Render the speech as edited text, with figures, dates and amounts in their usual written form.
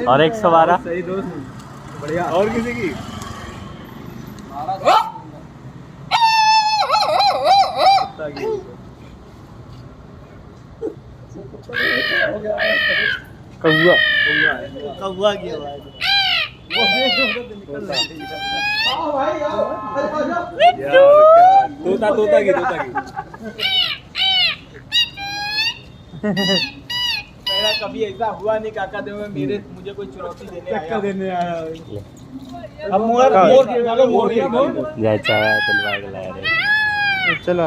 और 112 सही दोस्त बढ़िया। और किसी की कौआ कौआ की आवाज तोता तोता की मेरा कभी ऐसा हुआ नहीं काका दे में मुझे कोई चुनौती देने आया अब मोर जायचा तलवार लाया रे चलो